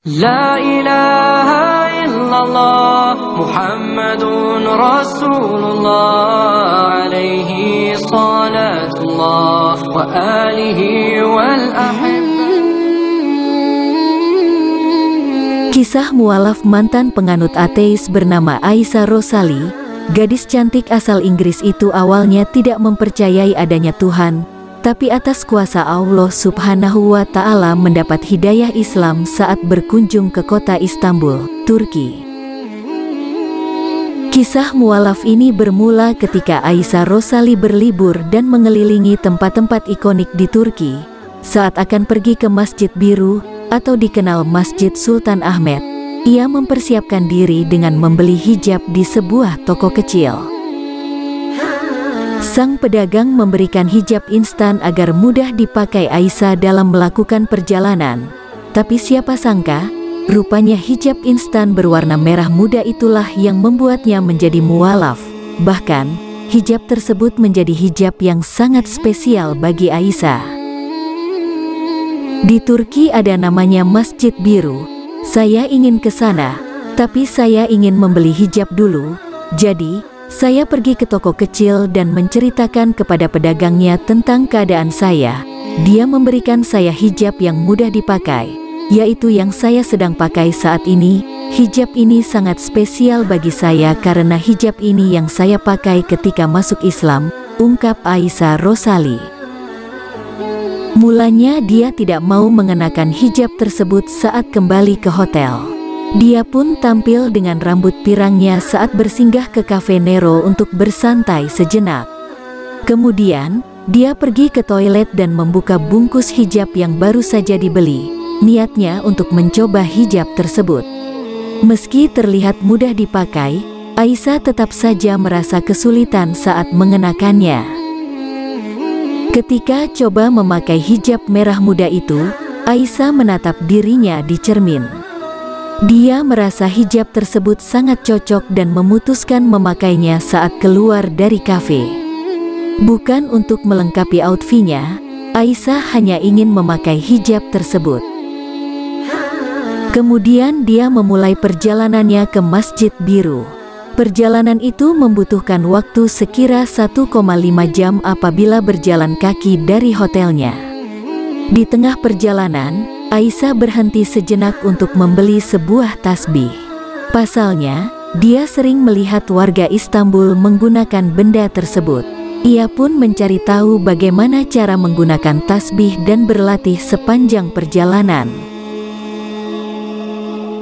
La ilaha illallah Muhammadun Rasulullah alaihi salatullah wa alihi wal ahibbah. Kisah mualaf mantan penganut ateis bernama Aisyah Rosali. Gadis cantik asal Inggris itu awalnya tidak mempercayai adanya Tuhan, tapi atas kuasa Allah Subhanahu wa Ta'ala mendapat hidayah Islam saat berkunjung ke kota Istanbul, Turki. Kisah mualaf ini bermula ketika Aisyah Rosali berlibur dan mengelilingi tempat-tempat ikonik di Turki. Saat akan pergi ke Masjid Biru atau dikenal Masjid Sultan Ahmed, ia mempersiapkan diri dengan membeli hijab di sebuah toko kecil. Sang pedagang memberikan hijab instan agar mudah dipakai Aisyah dalam melakukan perjalanan. Tapi siapa sangka, rupanya hijab instan berwarna merah muda itulah yang membuatnya menjadi mualaf. Bahkan, hijab tersebut menjadi hijab yang sangat spesial bagi Aisyah. Di Turki ada namanya Masjid Biru. Saya ingin ke sana, tapi saya ingin membeli hijab dulu. Jadi, saya pergi ke toko kecil dan menceritakan kepada pedagangnya tentang keadaan saya. Dia memberikan saya hijab yang mudah dipakai, yaitu yang saya sedang pakai saat ini. Hijab ini sangat spesial bagi saya karena hijab ini yang saya pakai ketika masuk Islam, ungkap Aisyah Rosali. Mulanya dia tidak mau mengenakan hijab tersebut saat kembali ke hotel. Dia pun tampil dengan rambut pirangnya saat bersinggah ke Cafe Nero untuk bersantai sejenak. Kemudian, dia pergi ke toilet dan membuka bungkus hijab yang baru saja dibeli. Niatnya untuk mencoba hijab tersebut. Meski terlihat mudah dipakai, Aisyah tetap saja merasa kesulitan saat mengenakannya. Ketika coba memakai hijab merah muda itu, Aisyah menatap dirinya di cermin. Dia merasa hijab tersebut sangat cocok dan memutuskan memakainya saat keluar dari kafe. Bukan untuk melengkapi outfitnya, Aisyah hanya ingin memakai hijab tersebut. Kemudian dia memulai perjalanannya ke Masjid Biru. Perjalanan itu membutuhkan waktu sekira 1,5 jam apabila berjalan kaki dari hotelnya. Di tengah perjalanan, Aisyah berhenti sejenak untuk membeli sebuah tasbih. Pasalnya, dia sering melihat warga Istanbul menggunakan benda tersebut. Ia pun mencari tahu bagaimana cara menggunakan tasbih dan berlatih sepanjang perjalanan.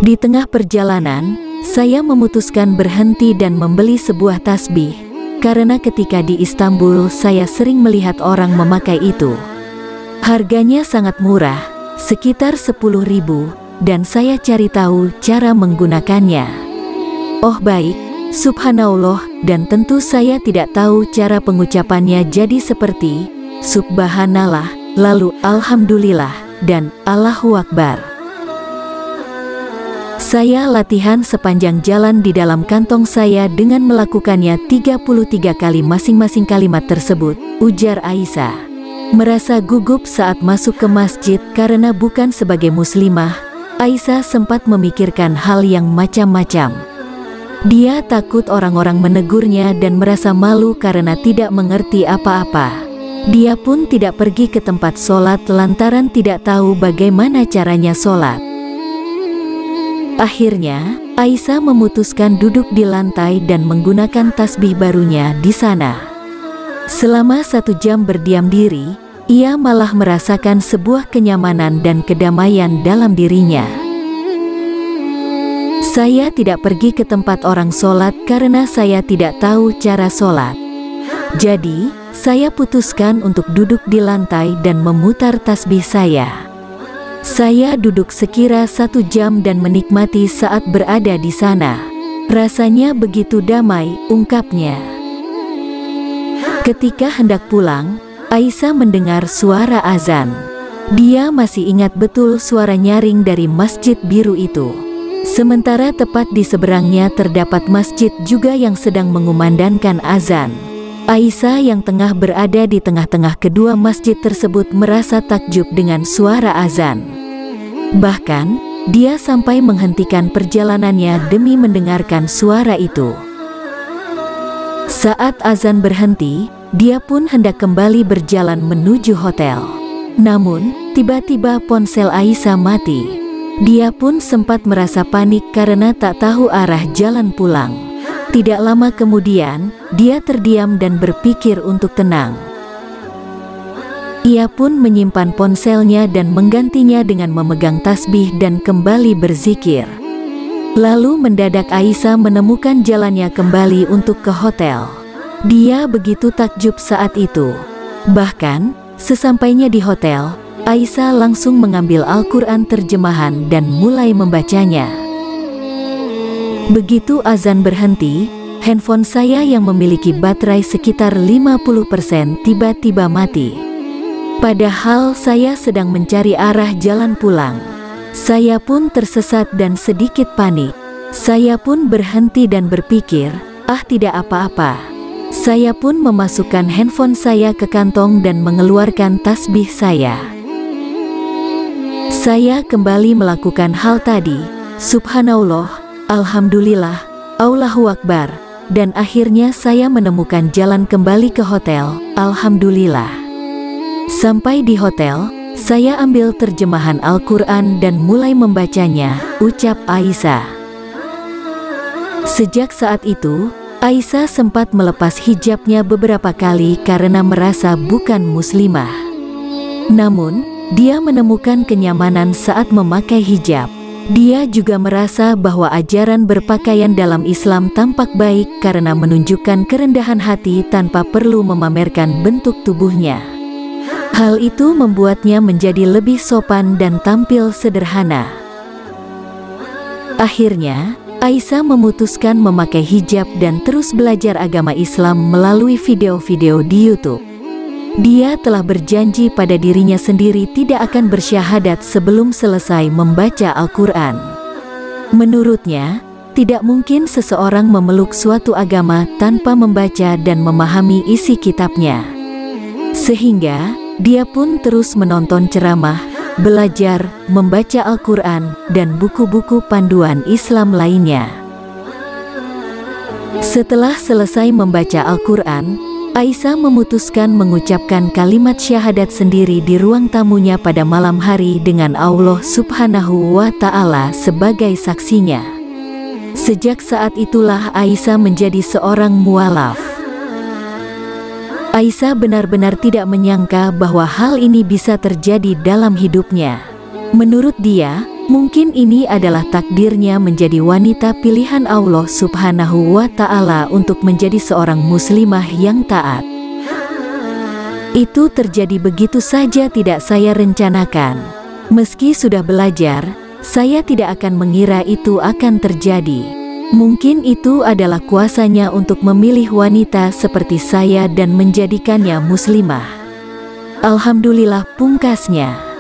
Di tengah perjalanan, saya memutuskan berhenti dan membeli sebuah tasbih, karena ketika di Istanbul saya sering melihat orang memakai itu. Harganya sangat murah, sekitar 10.000, dan saya cari tahu cara menggunakannya. Oh baik, subhanallah, dan tentu saya tidak tahu cara pengucapannya, jadi seperti subhanallah, lalu alhamdulillah, dan Allahu Akbar. Saya latihan sepanjang jalan di dalam kantong saya dengan melakukannya 33 kali masing-masing kalimat tersebut, ujar Aisyah. Merasa gugup saat masuk ke masjid karena bukan sebagai muslimah, Aisyah sempat memikirkan hal yang macam-macam. Dia takut orang-orang menegurnya dan merasa malu karena tidak mengerti apa-apa. Dia pun tidak pergi ke tempat sholat lantaran tidak tahu bagaimana caranya sholat. Akhirnya, Aisyah memutuskan duduk di lantai dan menggunakan tasbih barunya di sana. Selama 1 jam berdiam diri, ia malah merasakan sebuah kenyamanan dan kedamaian dalam dirinya. Saya tidak pergi ke tempat orang sholat karena saya tidak tahu cara sholat. Jadi, saya putuskan untuk duduk di lantai dan memutar tasbih saya. Saya duduk sekira 1 jam dan menikmati saat berada di sana. Rasanya begitu damai, ungkapnya. Ketika hendak pulang, Aisyah mendengar suara azan. Dia masih ingat betul suara nyaring dari Masjid Biru itu. Sementara tepat di seberangnya terdapat masjid juga yang sedang mengumandangkan azan. Aisyah yang tengah berada di tengah-tengah kedua masjid tersebut merasa takjub dengan suara azan. Bahkan, dia sampai menghentikan perjalanannya demi mendengarkan suara itu. Saat azan berhenti, dia pun hendak kembali berjalan menuju hotel. Namun, tiba-tiba ponsel Aisyah mati. Dia pun sempat merasa panik karena tak tahu arah jalan pulang. Tidak lama kemudian, dia terdiam dan berpikir untuk tenang. Ia pun menyimpan ponselnya dan menggantinya dengan memegang tasbih dan kembali berzikir. Lalu mendadak Aisyah menemukan jalannya kembali untuk ke hotel. Dia begitu takjub saat itu. Bahkan, sesampainya di hotel, Aisyah langsung mengambil Al-Quran terjemahan dan mulai membacanya. Begitu azan berhenti, handphone saya yang memiliki baterai sekitar 50% tiba-tiba mati. Padahal saya sedang mencari arah jalan pulang. Saya pun tersesat dan sedikit panik. Saya pun berhenti dan berpikir, tidak apa-apa. Saya pun memasukkan handphone saya ke kantong dan mengeluarkan tasbih saya. Saya kembali melakukan hal tadi. Subhanallah, Alhamdulillah, Allahu Akbar. Dan akhirnya saya menemukan jalan kembali ke hotel, Alhamdulillah. Sampai di hotel, saya ambil terjemahan Al-Quran dan mulai membacanya, ucap Aisyah. Sejak saat itu, Aisyah sempat melepas hijabnya beberapa kali karena merasa bukan muslimah. Namun, dia menemukan kenyamanan saat memakai hijab. Dia juga merasa bahwa ajaran berpakaian dalam Islam tampak baik karena menunjukkan kerendahan hati tanpa perlu memamerkan bentuk tubuhnya. Hal itu membuatnya menjadi lebih sopan dan tampil sederhana. Akhirnya, Aisyah memutuskan memakai hijab dan terus belajar agama Islam melalui video-video di YouTube. Dia telah berjanji pada dirinya sendiri tidak akan bersyahadat sebelum selesai membaca Al-Quran. Menurutnya, tidak mungkin seseorang memeluk suatu agama tanpa membaca dan memahami isi kitabnya. Sehingga, dia pun terus menonton ceramah, belajar, membaca Al-Quran, dan buku-buku panduan Islam lainnya. Setelah selesai membaca Al-Quran, Aisyah memutuskan mengucapkan kalimat syahadat sendiri di ruang tamunya pada malam hari dengan Allah Subhanahu wa Ta'ala sebagai saksinya. Sejak saat itulah Aisyah menjadi seorang mualaf. Aisyah benar-benar tidak menyangka bahwa hal ini bisa terjadi dalam hidupnya. Menurut dia, mungkin ini adalah takdirnya menjadi wanita pilihan Allah Subhanahu wa Ta'ala untuk menjadi seorang muslimah yang taat. Itu terjadi begitu saja, tidak saya rencanakan. Meski sudah belajar, saya tidak akan mengira itu akan terjadi. Mungkin itu adalah kuasanya untuk memilih wanita seperti saya dan menjadikannya muslimah. Alhamdulillah, pungkasnya.